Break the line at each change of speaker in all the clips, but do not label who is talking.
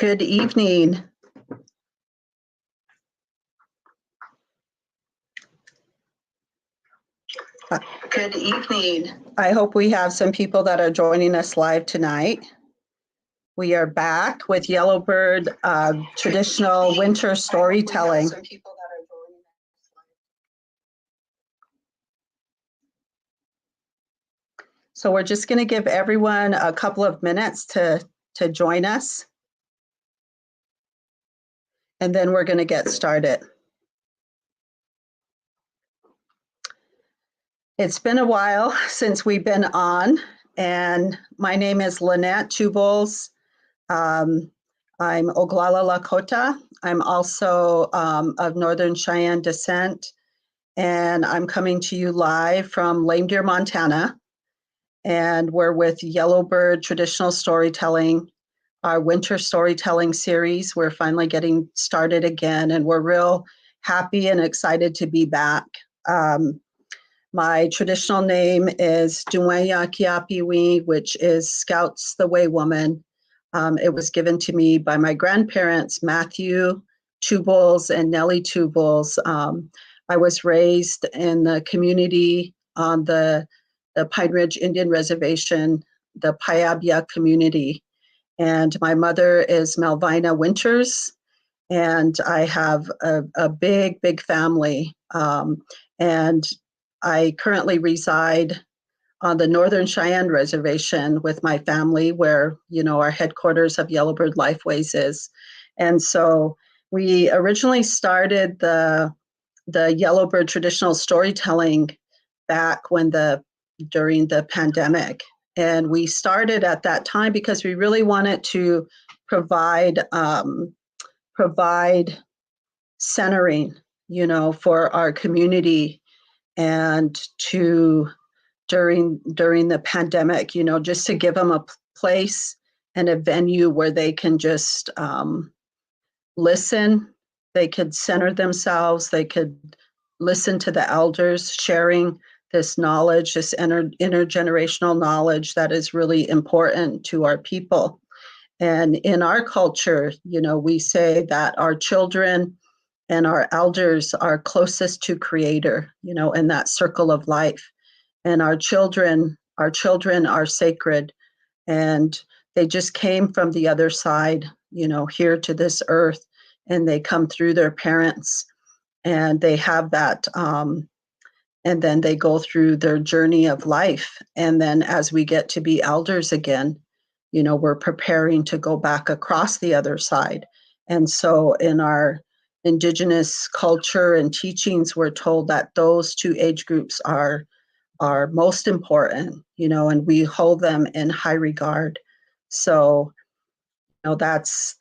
Good evening. Good evening. I hope we have some people that are joining us live tonight. We are back with Yellowbird traditional winter storytelling. So we're just going to give everyone a couple of minutes to join us. And then we're going to get started. It's been a while since we've been on, and my name is Lynette Tubles. I'm Oglala Lakota. I'm also of Northern Cheyenne descent, and I'm coming to you live from Lame Deer, Montana. And we're with Yellowbird Traditional Storytelling, our winter storytelling series. We're finally getting started again, and we're real happy and excited to be back. My traditional name is Duenya Kiapiwi, which is Scouts the Way Woman. It was given to me by my grandparents, Matthew Tubles and Nellie Tubles. I was raised in the community on the Pine Ridge Indian Reservation, the Payabia community. And my mother is Malvina Winters, and I have a big, big family. And I currently reside on the Northern Cheyenne Reservation with my family, where, you know, our headquarters of Yellowbird Lifeways is. And so we originally started the Yellowbird traditional storytelling back during the pandemic. And we started at that time because we really wanted to provide centering, you know, for our community, and during the pandemic, you know, just to give them a place and a venue where they can just listen, they could center themselves, they could listen to the elders sharing this knowledge, this intergenerational knowledge that is really important to our people. And in our culture, you know, we say that our children and our elders are closest to Creator, you know, in that circle of life. And our children are sacred, and they just came from the other side, you know, here to this earth, and they come through their parents, and they have that, and then they go through their journey of life. And then as we get to be elders again, you know, we're preparing to go back across the other side. And so in our Indigenous culture and teachings, we're told that those two age groups are most important, you know, and we hold them in high regard. So, you know,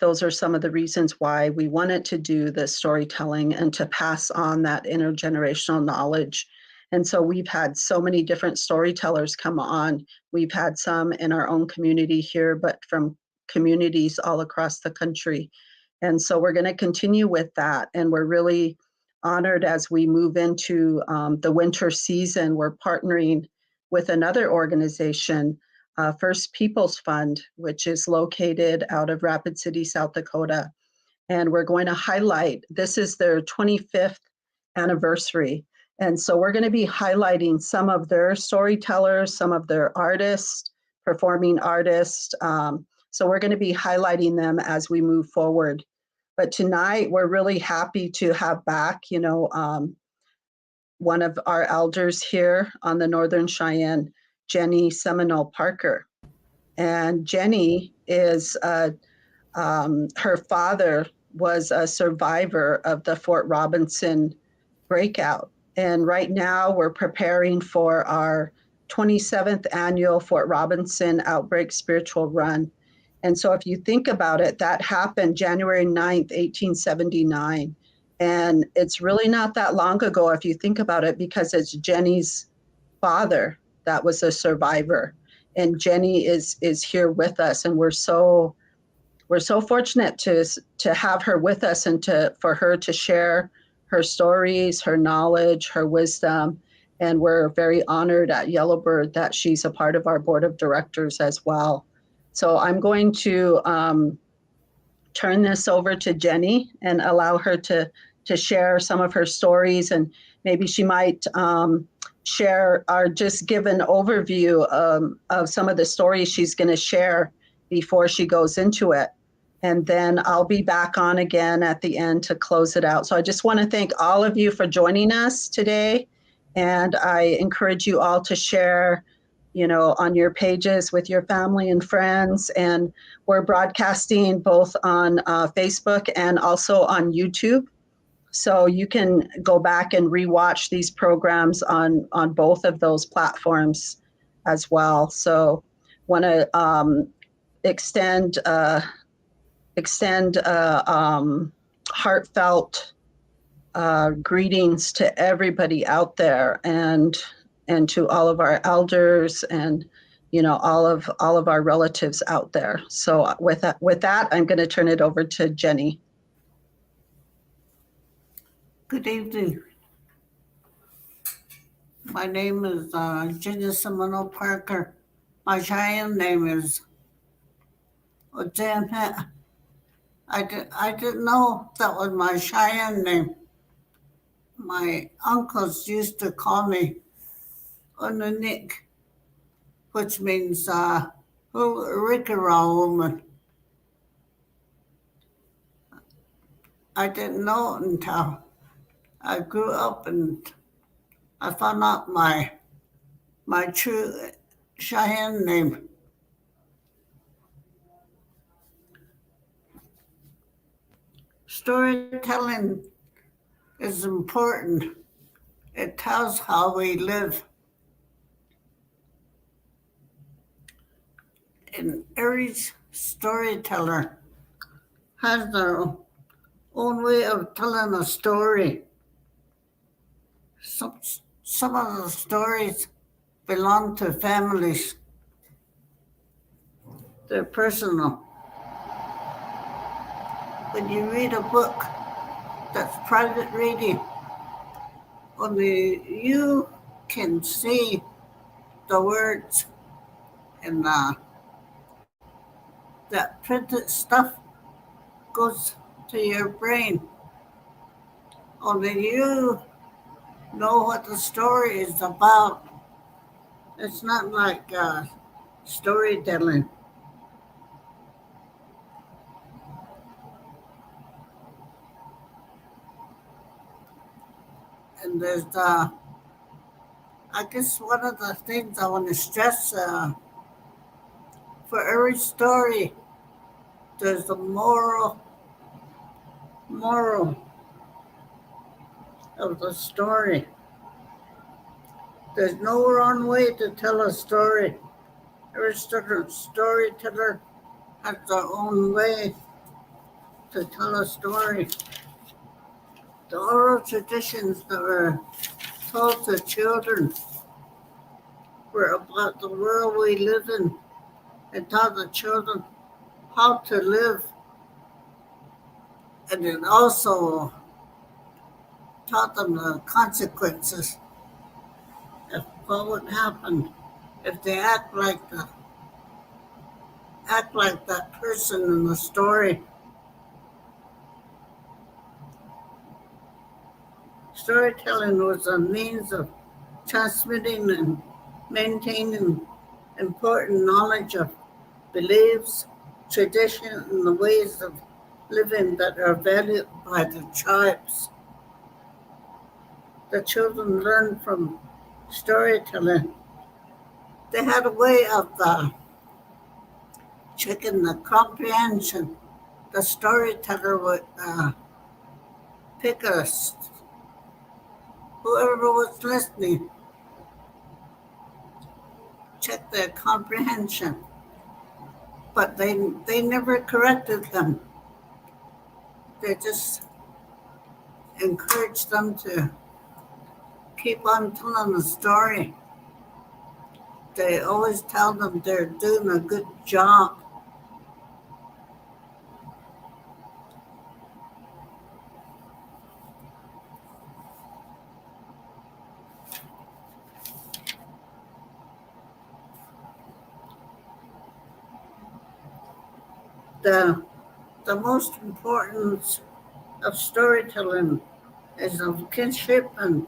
those are some of the reasons why we wanted to do the storytelling and to pass on that intergenerational knowledge. And so we've had so many different storytellers come on. We've had some in our own community here, but from communities all across the country. And so we're going to continue with that. And we're really honored as we move into the winter season. We're partnering with another organization, First Peoples Fund, which is located out of Rapid City, South Dakota. And we're going to highlight, this is their 25th anniversary. And so we're going to be highlighting some of their storytellers, some of their artists, performing artists. So we're going to be highlighting them as we move forward. But tonight, we're really happy to have back, you know, one of our elders here on the Northern Cheyenne, Jennie Seminole Parker. And Jennie is, her father was a survivor of the Fort Robinson breakout. And right now, we're preparing for our 27th annual Fort Robinson Outbreak Spiritual Run. And so if you think about it, that happened January 9th, 1879. And it's really not that long ago if you think about it, because it's Jennie's father that was a survivor. And Jennie is here with us, and we're so fortunate to have her with us, and for her to share her stories, her knowledge, her wisdom. And we're very honored at Yellowbird that she's a part of our board of directors as well. So I'm going to turn this over to Jennie and allow her to share some of her stories, and maybe she might share or just give an overview of some of the stories she's going to share before she goes into it. And then I'll be back on again at the end to close it out. So I just want to thank all of you for joining us today. And I encourage you all to share, on your pages with your family and friends. And we're broadcasting both on Facebook and also on YouTube. So you can go back and rewatch these programs on both of those platforms as well. So want to extend heartfelt greetings to everybody out there, and to all of our elders, and all of our relatives out there. So with that, I'm going to turn it over to Jennie.
Good evening. My name is Jennie Seminole Parker. My Cheyenne name is Oglala. I didn't know that was my Cheyenne name. My uncles used to call me Lynette, which means Rickera woman. I didn't know it until I grew up and I found out my true Cheyenne name. Storytelling is important. It tells how we live. And every storyteller has their own way of telling a story. Some of the stories belong to families. They're personal. When you read a book that's private reading, only you can see the words, and that printed stuff goes to your brain. Only you know what the story is about. It's not like storytelling. And there's I guess one of the things I want to stress, for every story, there's a moral of the story. There's no wrong way to tell a story. Every storyteller has their own way to tell a story. The oral traditions that were told to children were about the world we live in, and taught the children how to live. And it also taught them the consequences of what would happen if they act like that person in the story. Storytelling was a means of transmitting and maintaining important knowledge of beliefs, tradition, and the ways of living that are valued by the tribes. The children learned from storytelling. They had a way of checking the comprehension. The storyteller would pick whoever was listening, check their comprehension. But they never corrected them. They just encouraged them to keep on telling the story. They always tell them they're doing a good job. The most importance of storytelling is of kinship and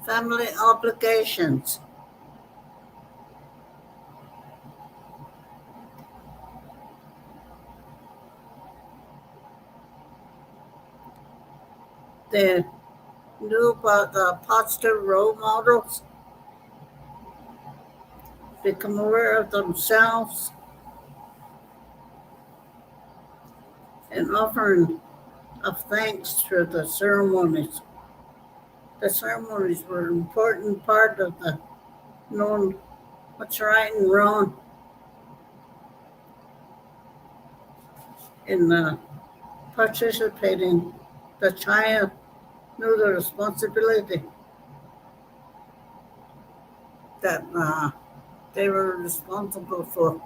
family obligations. They knew about the positive role models, become aware of themselves, and offering of thanks through the ceremonies. The ceremonies were an important part of the knowing what's right and wrong in participating. The child knew the responsibility that they were responsible for.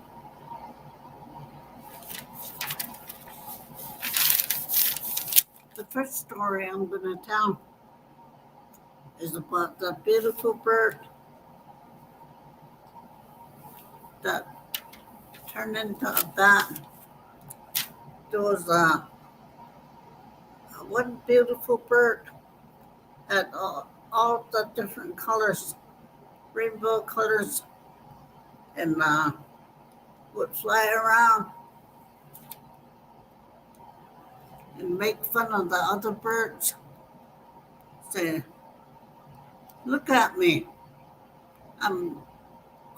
The first story I'm going to tell is about the beautiful bird that turned into a bat. There was one beautiful bird had all the different colors, rainbow colors, and would fly around and make fun of the other birds. Say, look at me, I'm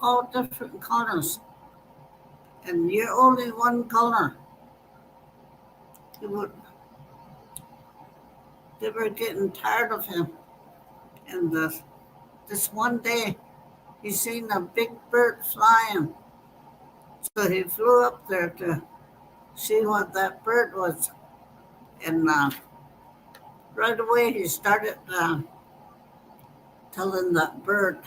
all different colors, and you're only one color. He would, they were getting tired of him. And this one day, he seen a big bird flying. So he flew up there to see what that bird was. And right away, he started telling that bird,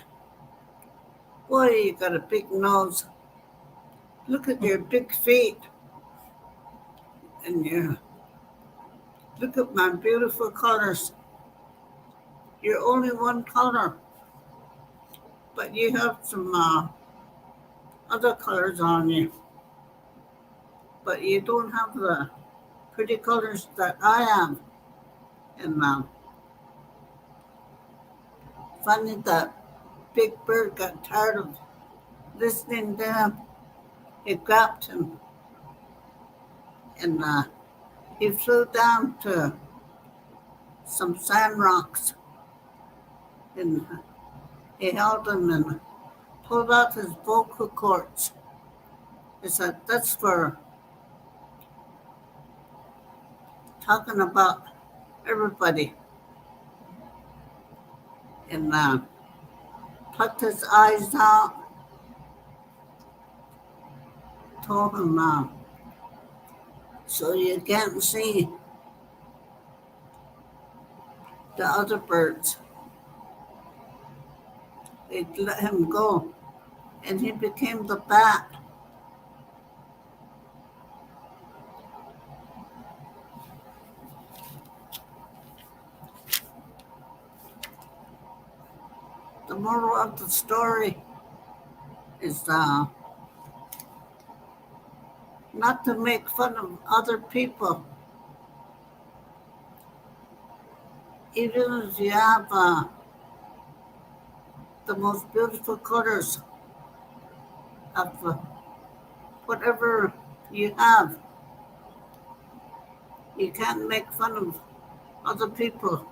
boy, you got a big nose. Look at your big feet. And look at my beautiful colors. You're only one color, but you have some other colors on you. But you don't have the pretty colors that I have. And finally, that big bird got tired of listening to him. It grabbed him, and he flew down to some sand rocks, and he held him and pulled out his vocal cords. He said, that's for talking about everybody. And plucked his eyes out, told him, so you can't see the other birds. They let him go, and he became the bat. The moral of the story is not to make fun of other people, even if you have the most beautiful colors of whatever you have. You can't make fun of other people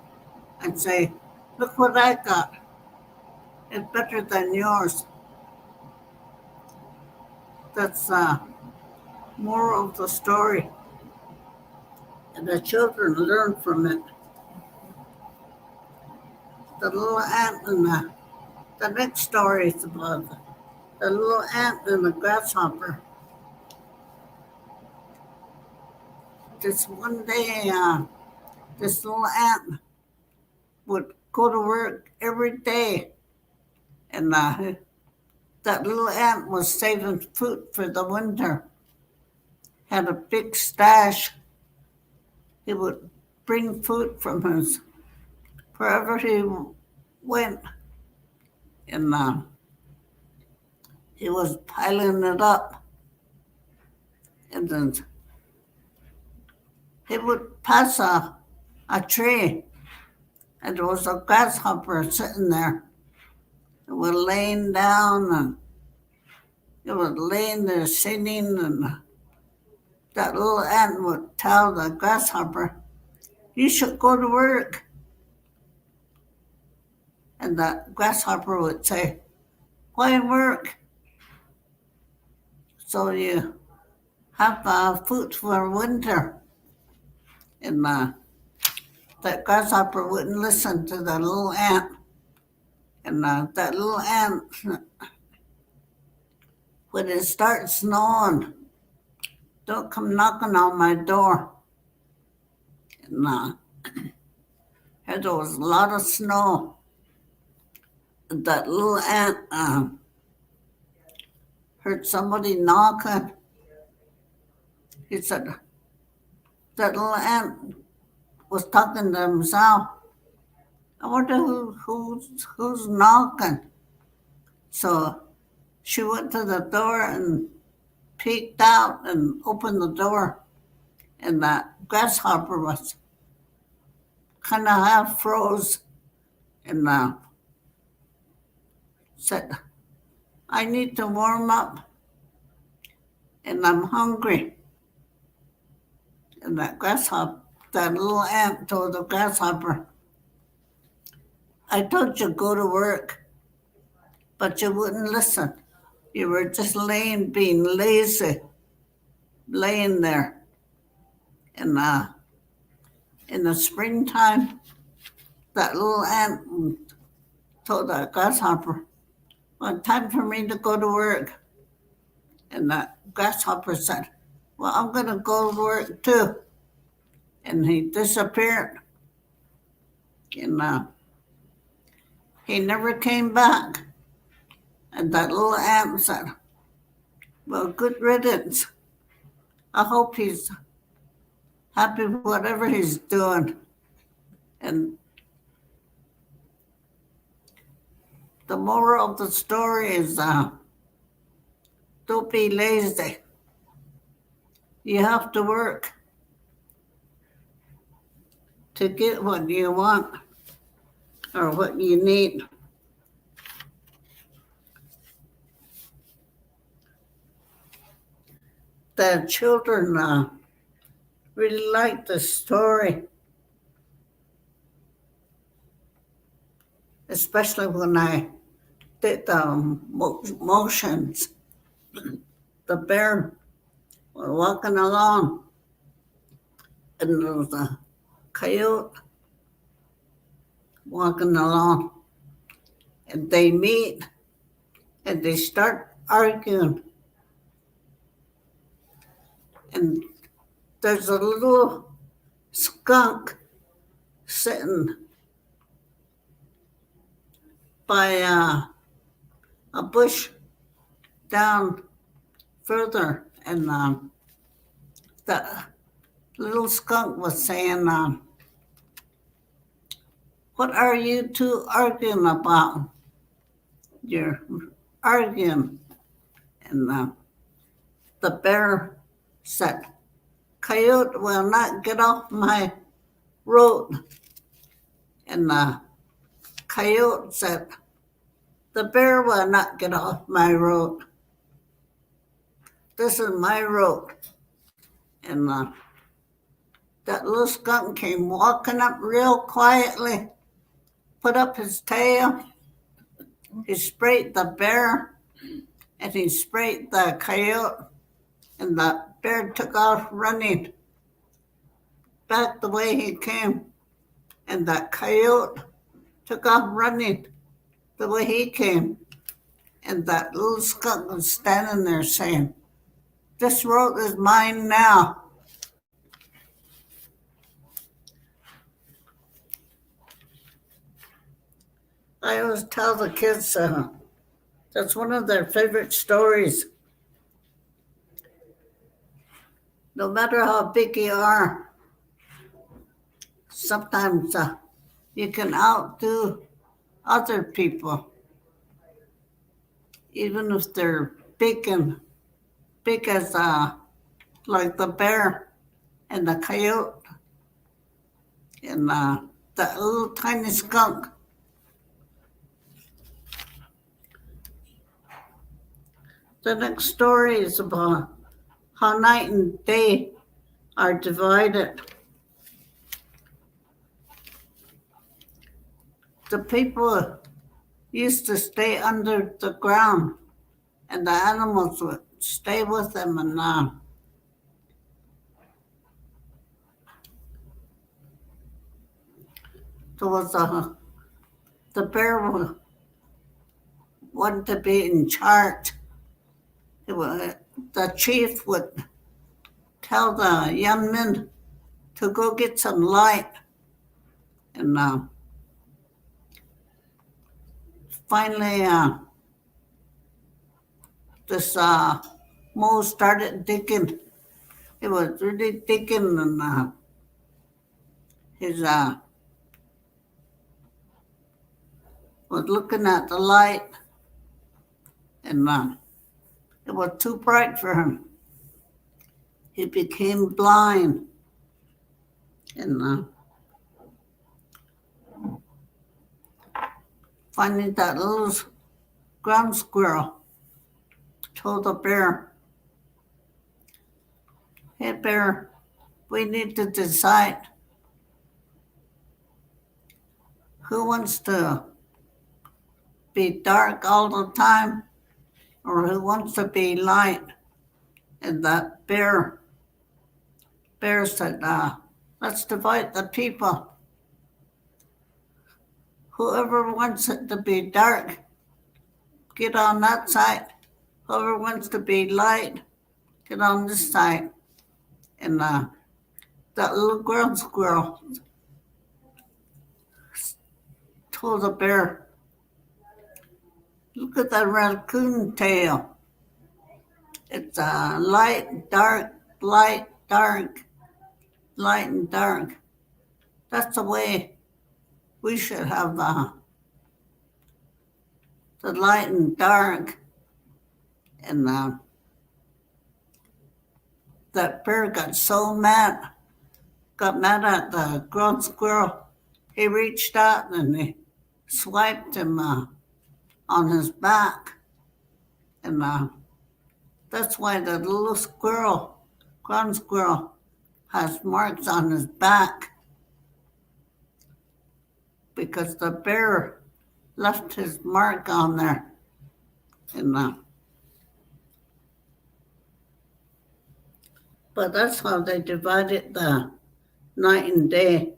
and say, look what I got. It's better than yours. That's more of the story. And the children learn from it. The little ant and the next story is about the little ant and the grasshopper. This one day, this little ant would go to work every day, and that little ant was saving food for the winter. Had a big stash. He would bring food from his wherever he went, and he was piling it up. And then he would pass a tree, and there was a grasshopper sitting there. It was laying down, and it was laying there singing, and that little ant would tell the grasshopper, "You should go to work." And the grasshopper would say, "Why work? So you have food for winter." And that grasshopper wouldn't listen to the little ant. And that little ant, when it starts snowing, don't come knocking on my door. And there was a lot of snow. That little ant heard somebody knocking. He said, that little ant was talking to himself. "I wonder who's knocking." So she went to the door and peeked out and opened the door. And that grasshopper was kind of half froze and said, "I need to warm up and I'm hungry." And that little ant told the grasshopper, "I told you to go to work, but you wouldn't listen. You were just being lazy, laying there." And in the springtime, that little ant told the grasshopper, "Well, time for me to go to work." And that grasshopper said, "Well, I'm going to go to work too." And he disappeared. And he never came back. And that little ant said, "Well, good riddance. I hope he's happy with whatever he's doing." And the moral of the story is don't be lazy. You have to work to get what you want or what you need. The children really liked the story, especially when I did the motions. The bear was walking along, and there was a coyote walking along, and they meet and they start arguing. And there's a little skunk sitting by a bush down further, and the little skunk was saying, "What are you two arguing about? You're arguing." And the bear said, "Coyote will not get off my road." And the coyote said, "The bear will not get off my road. This is my road." And that little skunk came walking up real quietly, put up his tail, he sprayed the bear, and he sprayed the coyote, and the bear took off running back the way he came, and that coyote took off running the way he came, and that little skunk was standing there saying, "This road is mine now." I always tell the kids that's one of their favorite stories. No matter how big you are, sometimes you can outdo other people, even if they're big as like the bear. and the coyote and the little tiny skunk. The next story is about how night and day are divided. The people used to stay under the ground, and the animals would stay with them. And there was the bear wanted to be in charge. The chief would tell the young men to go get some light, and finally this Mo started digging. He was really digging, and his was looking at the light, and it was too bright for him. He became blind, and finally that little ground squirrel told the bear, "Hey bear, we need to decide who wants to be dark all the time or who wants to be light." And that bear said, let's divide the people. Whoever wants it to be dark, get on that side. Whoever wants to be light, get on this side. And that little ground squirrel told the bear, "Look at that raccoon tail. It's light, dark, light, dark, light and dark. That's the way we should have the light and dark." And that bear got so mad, got mad at the ground squirrel. He reached out and he swiped him on his back. And that's why the little squirrel, ground squirrel, has marks on his back, because the bear left his mark on there. And but that's how they divided the night and day.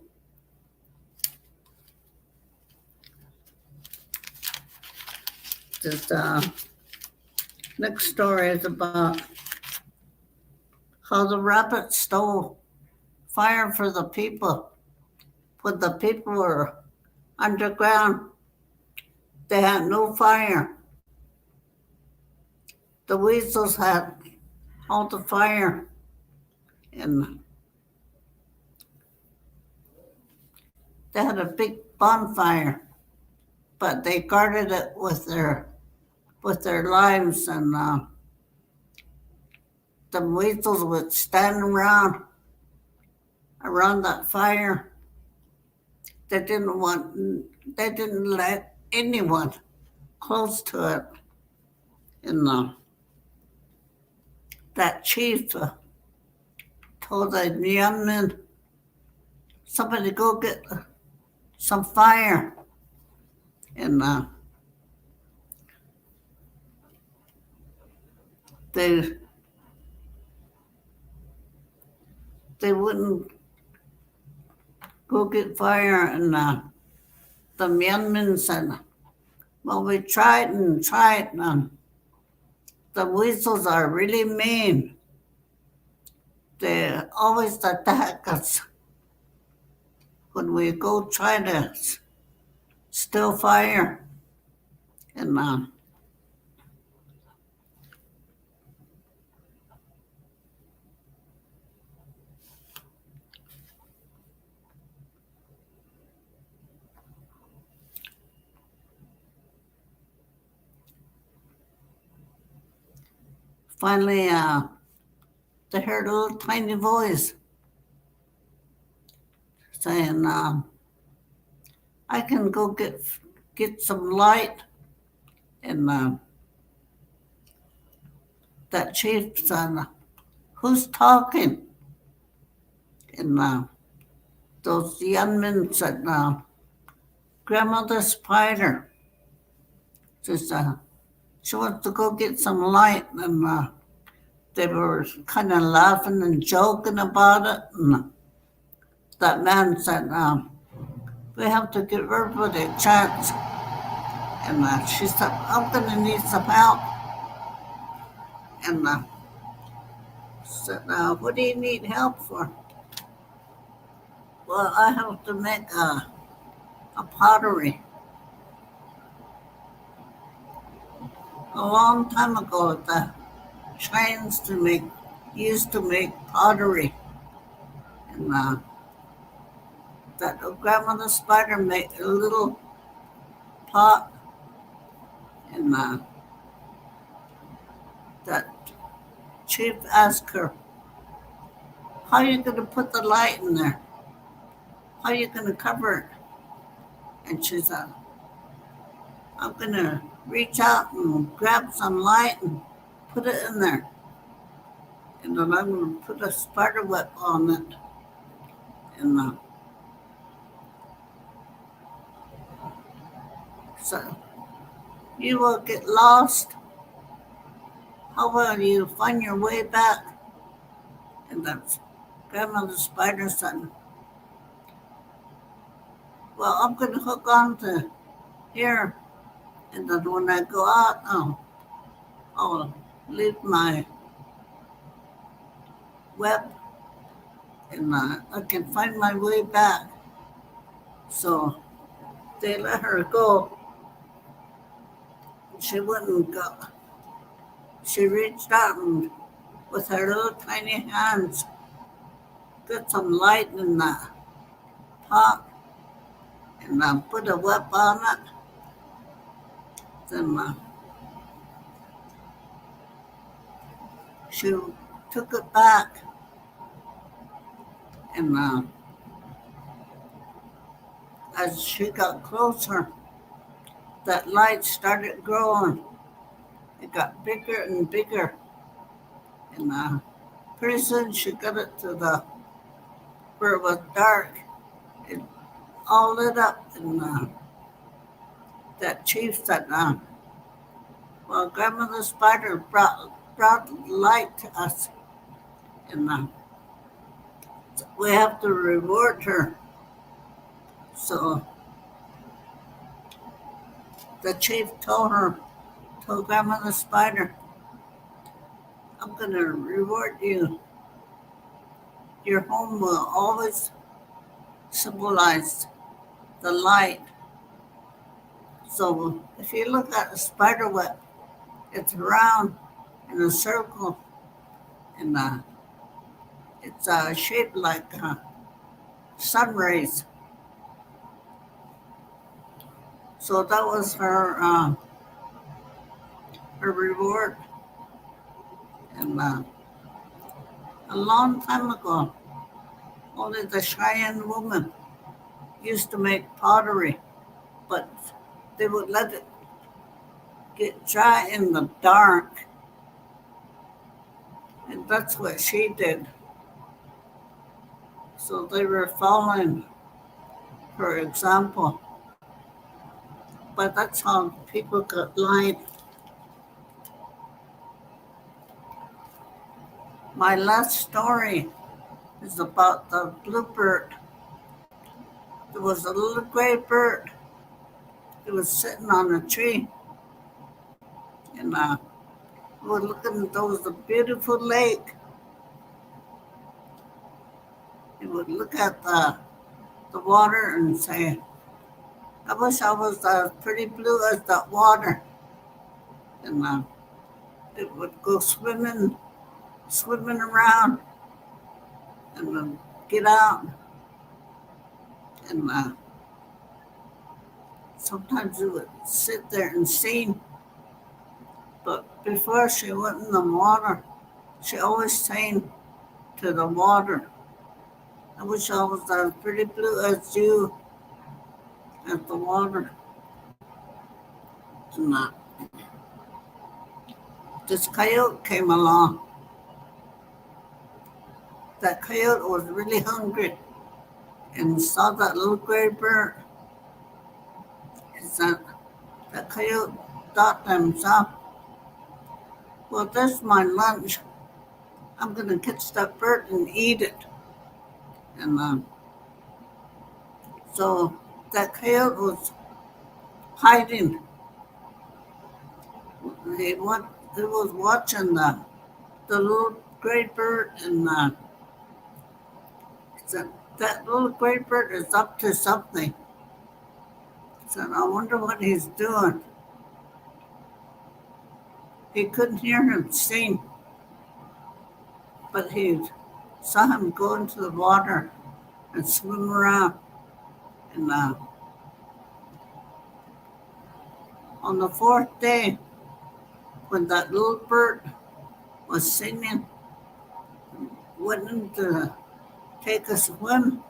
This next story is about how the rabbit stole fire for the people. When the people were underground, they had no fire. The weasels had all the fire, and they had a big bonfire, but they guarded it with their lives. And the weasels would stand around that fire. They didn't let anyone close to it. And that chief told the young men, "Somebody go get some fire." And they wouldn't go get fire. And the young men said, "Well, we tried and tried. The weasels are really mean. They always attack us when we go try to steal fire." And finally, they heard a little tiny voice saying, I can go get some light. And that chief said, who's talking? And those young men said, Grandmother Spider. Says, she wants to go get some light. And they were kind of laughing and joking about it. And that man said, we have to give everybody a chance. And she said, I'm going to need some help. And said, what do you need help for? Well, I have to make a pottery. A long time ago, the Cheyennes used to make pottery. And that Grandmother Spider made a little pot. And that chief asked her, how are you going to put the light in there? How are you going to cover it? And she said, I'm going to reach out and grab some light and put it in there. And then I'm going to put a spider web on it. And so you will get lost. How will you find your way back? And that's Grandmother Spider said, well, I'm going to hook on to here. And then when I go out, I'll leave my web and I can find my way back. So they let her go. She wouldn't go. She reached out and with her little tiny hands got some light in the pot and put a web on it. Then she took it back and as she got closer, that light started growing. It got bigger and bigger. And pretty soon she got it to where it was dark. It all lit up. And that chief said, well, Grandmother Spider brought light to us. And we have to reward her. So the chief told Grandmother Spider, I'm going to reward you. Your home will always symbolize the light. So if you look at a spider web, it's round in a circle, and it's shaped like sun rays. So that was her reward. And a long time ago, only the Cheyenne woman used to make pottery, but they would let it get dry in the dark. And that's what she did. So they were following her example. But that's how people got light. My last story is about the bluebird. There was a little gray bird. It was sitting on a tree. And we were looking at those, a beautiful lake. It would look at the water and say, I wish I was as pretty blue as that water. And it would go swimming around and get out. And sometimes it would sit there and sing. But before she went in the water, she always sang to the water. I wish I was as pretty blue as you, as the water. And this coyote came along. That coyote was really hungry and saw that little gray bird. That coyote thought to himself, well, there's my lunch. I'm going to catch that bird and eat it. And so that coyote was hiding. He was watching the little gray bird, and said, that little gray bird is up to something. Said, I wonder what he's doing. He couldn't hear him sing, but he saw him go into the water and swim around. And on the fourth day, when that little bird was singing, went in to take a swim,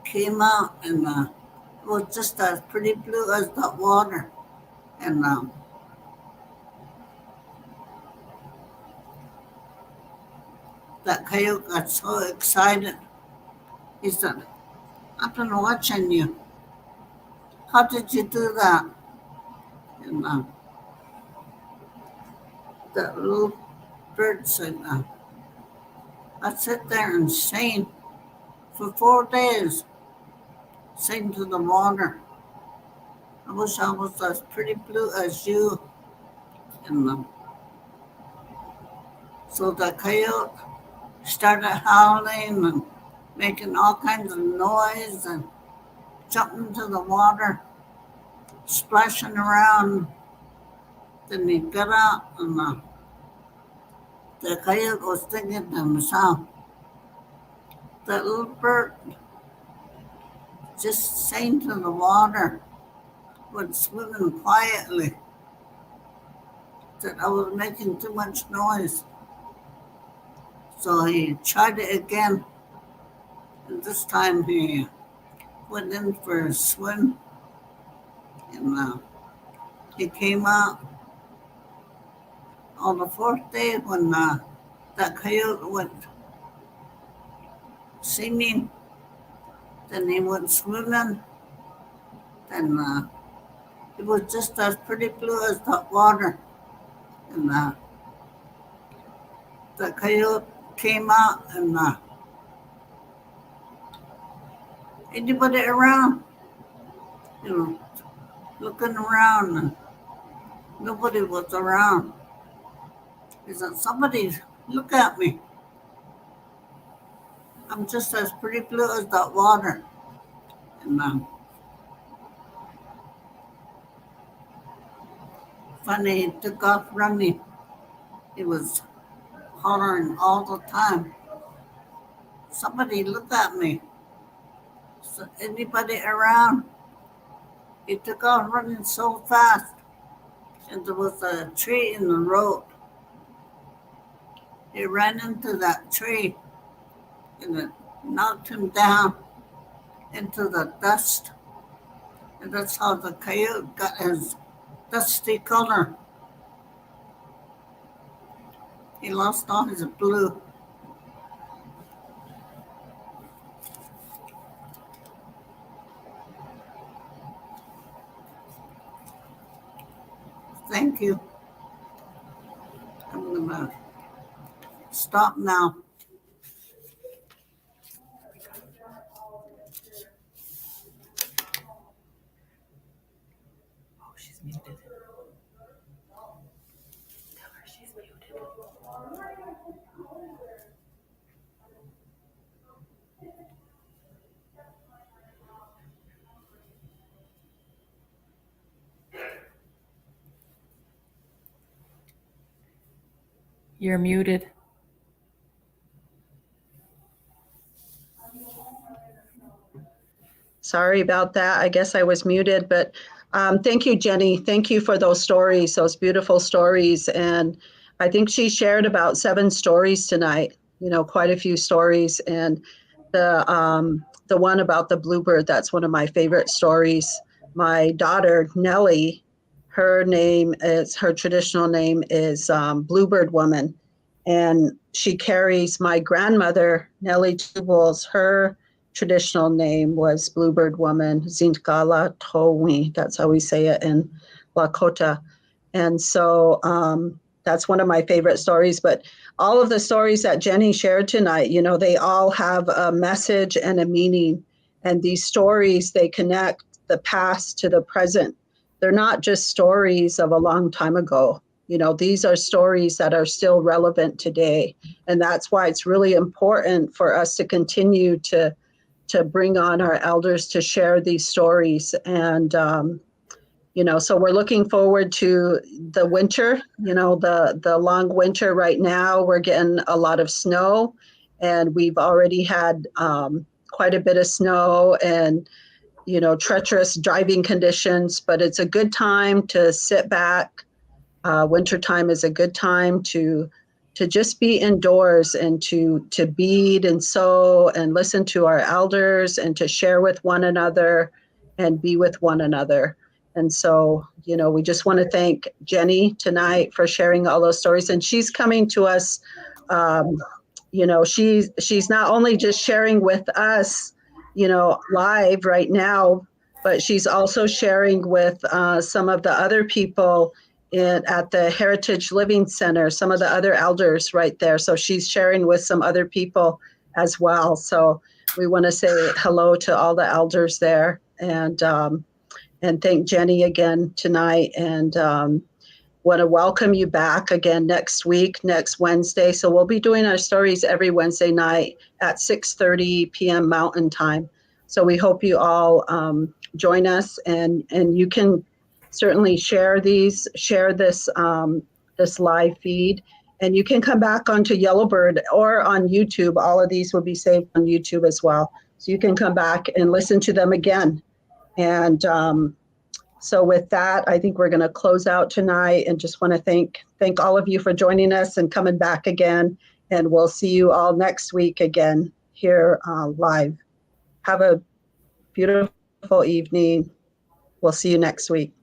came out, and it was just as pretty blue as that water. And that coyote got so excited. He said, I've been watching you. How did you do that? And that little bird said, I sit there and sing for 4 days, sing to the water. I wish I was as pretty blue as you. And so the coyote started howling and making all kinds of noise and jumping into the water, splashing around. Then he got out, and the coyote was thinking to himself, that little bird just sang to the water, went swimming quietly, that I was making too much noise. So he tried it again, and this time he went in for a swim, and he came out. On the fourth day, when that coyote went singing, then he went swimming, then it was just as pretty blue as that water. And the coyote came out, and anybody around, looking around, and nobody was around. He said, somebody look at me. I'm just as pretty blue as that water. And finally he took off running. He was hollering all the time. Somebody look at me. So anybody around? He took off running so fast, and there was a tree in the road. He ran into that tree, and it knocked him down into the dust. And that's how the coyote got his dusty color. He lost all his blue. Thank you. I'm gonna stop now.
Oh, she's muted. Tell her she's muted. You're muted.
Sorry about that. I guess I was muted, but thank you, Jennie. Thank you for those stories, those beautiful stories. And I think she shared about 7 stories tonight. quite a few stories. And the one about the bluebird, that's one of my favorite stories. My daughter, Nellie, her traditional name is Bluebird Woman. And she carries my grandmother, Nellie Tubles, her traditional name was Bluebird Woman, Zintkala Towi. That's how we say it in Lakota. And so that's one of my favorite stories. But all of the stories that Jennie shared tonight, they all have a message and a meaning. And these stories, they connect the past to the present. They're not just stories of a long time ago. These are stories that are still relevant today. And that's why it's really important for us to continue to bring on our elders to share these stories. And so we're looking forward to the winter, the long winter right now. We're getting a lot of snow, and we've already had quite a bit of snow and, treacherous driving conditions, but it's a good time to sit back. Wintertime is a good time to just be indoors and to bead and sew and listen to our elders and to share with one another and be with one another. And so, we just want to thank Jennie tonight for sharing all those stories. And she's coming to us, she's not only just sharing with us, live right now, but she's also sharing with some of the other people at the Heritage Living Center, some of the other elders right there. So she's sharing with some other people as well. So we want to say hello to all the elders there and thank Jennie again tonight, and want to welcome you back again next week, next Wednesday. So we'll be doing our stories every Wednesday night at 6:30 p.m. Mountain Time. So we hope you all join us, and you can certainly share this live feed, and you can come back onto Yellowbird or on YouTube. All of these will be saved on YouTube as well. So you can come back and listen to them again. And so with that, I think we're going to close out tonight, and just want to thank all of you for joining us and coming back again. And we'll see you all next week again here live. Have a beautiful evening. We'll see you next week.